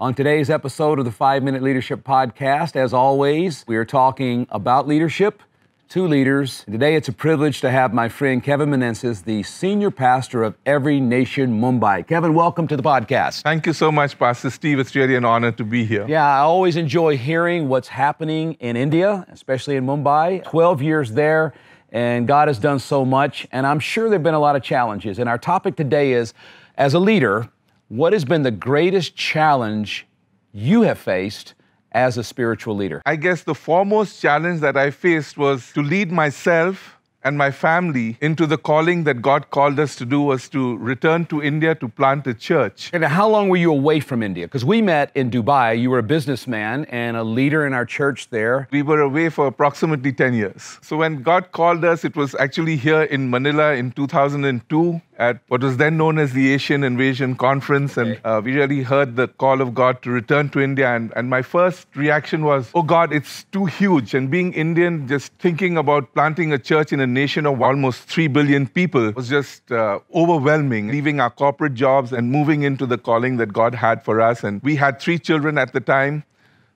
On today's episode of the 5-Minute Leadership Podcast, as always, we are talking about leadership, to leaders. Today, it's a privilege to have my friend Kevin Menezes, the senior pastor of Every Nation Mumbai. Kevin, welcome to the podcast. Thank you so much, Pastor Steve. It's really an honor to be here. Yeah, I always enjoy hearing what's happening in India, especially in Mumbai. 12 years there, and God has done so much, and I'm sure there have been a lot of challenges. And our topic today is, as a leader, what has been the greatest challenge you have faced as a spiritual leader? I guess the foremost challenge that I faced was to lead myself and my family into the calling that God called us to do, was to return to India to plant a church. And how long were you away from India? Because we met in Dubai. You were a businessman and a leader in our church there. We were away for approximately 10 years. So when God called us, it was actually here in Manila in 2002 at what was then known as the Asian Invasion Conference. And we really heard the call of God to return to India. And my first reaction was, oh God, it's too huge. And being Indian, just thinking about planting a church in a nation of almost 3 billion people was just overwhelming, leaving our corporate jobs and moving into the calling that God had for us. And we had 3 children at the time.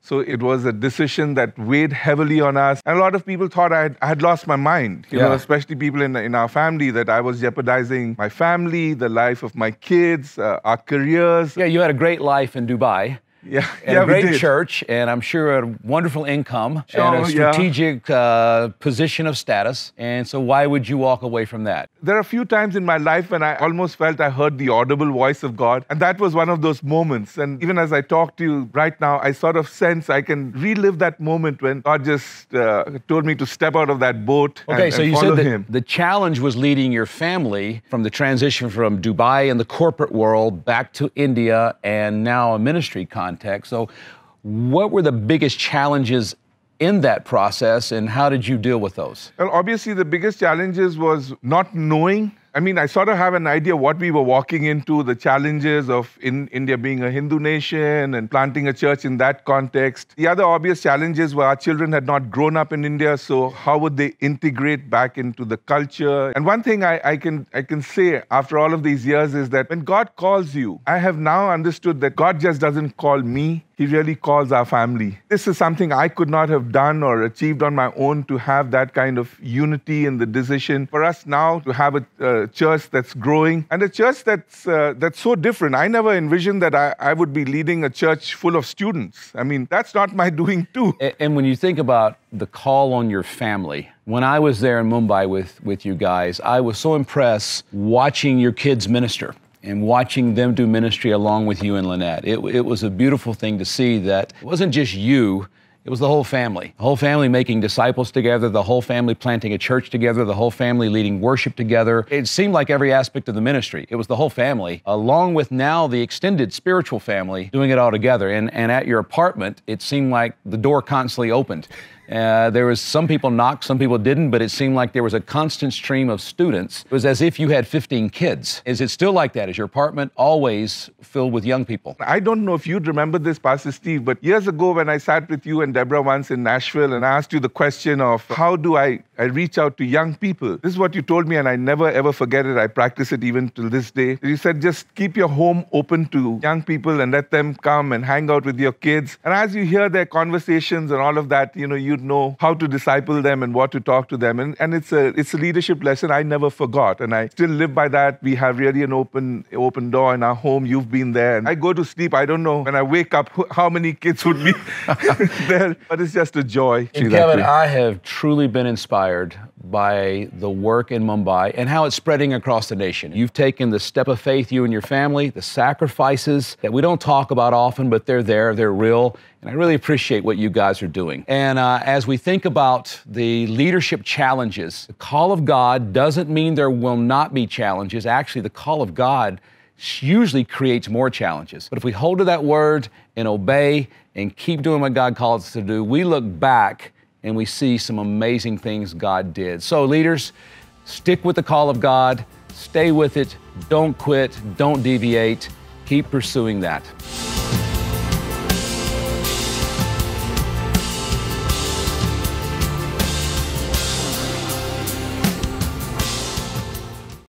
So it was a decision that weighed heavily on us. And a lot of people thought I had lost my mind, you know, especially people in our family, that I was jeopardizing my family, the life of my kids, our careers. Yeah, you had a great life in Dubai. And a great church, and I'm sure a wonderful income and a strategic position of status. And so why would you walk away from that? There are a few times in my life when I almost felt I heard the audible voice of God. And that was one of those moments. And even as I talk to you right now, I sort of sense I can relive that moment when God just told me to step out of that boat and so you follow said that Him. The challenge was leading your family from the transition from Dubai and the corporate world back to India and now a ministry context. So what were the biggest challenges in that process, and how did you deal with those? Well, obviously, the biggest challenges was not knowing. I mean, I sort of have an idea what we were walking into, the challenges of in India being a Hindu nation and planting a church in that context. The other obvious challenges were our children had not grown up in India, so how would they integrate back into the culture? And one thing I can say after all of these years is that when God calls you, I have now understood that God just doesn't call me. He really calls our family. This is something I could not have done or achieved on my own, to have that kind of unity in the decision. For us now to have a church that's growing and a church that's so different. I never envisioned that I would be leading a church full of students. I mean, that's not my doing too. And when you think about the call on your family, when I was there in Mumbai with you guys, I was so impressed watching your kids minister and watching them do ministry along with you and Lynette. It was a beautiful thing to see that it wasn't just you, it was the whole family. The whole family making disciples together, the whole family planting a church together, the whole family leading worship together. It seemed like every aspect of the ministry. It was the whole family, along with now the extended spiritual family, doing it all together. And at your apartment, it seemed like the door constantly opened. There was some people knocked, some people didn't, but it seemed like there was a constant stream of students. It was as if you had 15 kids. Is it still like that? Is your apartment always filled with young people? I don't know if you'd remember this, Pastor Steve, but years ago when I sat with you and Deborah once in Nashville and I asked you the question of how do I reach out to young people? This is what you told me, and I never ever forget it. I practice it even till this day. You said just keep your home open to young people and let them come and hang out with your kids. And as you hear their conversations and all of that, you know, you'd know how to disciple them and what to talk to them. And it's a leadership lesson I never forgot. And I still live by that. We have really an open door in our home. You've been there. And I go to sleep. I don't know when I wake up how many kids would be there. But it's just a joy. And Kevin, I have truly been inspired by the work in Mumbai and how it's spreading across the nation. You've taken the step of faith, you and your family, the sacrifices that we don't talk about often, but they're there, they're real. And I really appreciate what you guys are doing. And as we think about the leadership challenges, the call of God doesn't mean there will not be challenges. Actually, the call of God usually creates more challenges. But if we hold to that word and obey and keep doing what God calls us to do, we look back and we see some amazing things God did. So leaders, stick with the call of God, stay with it, don't quit, don't deviate, keep pursuing that.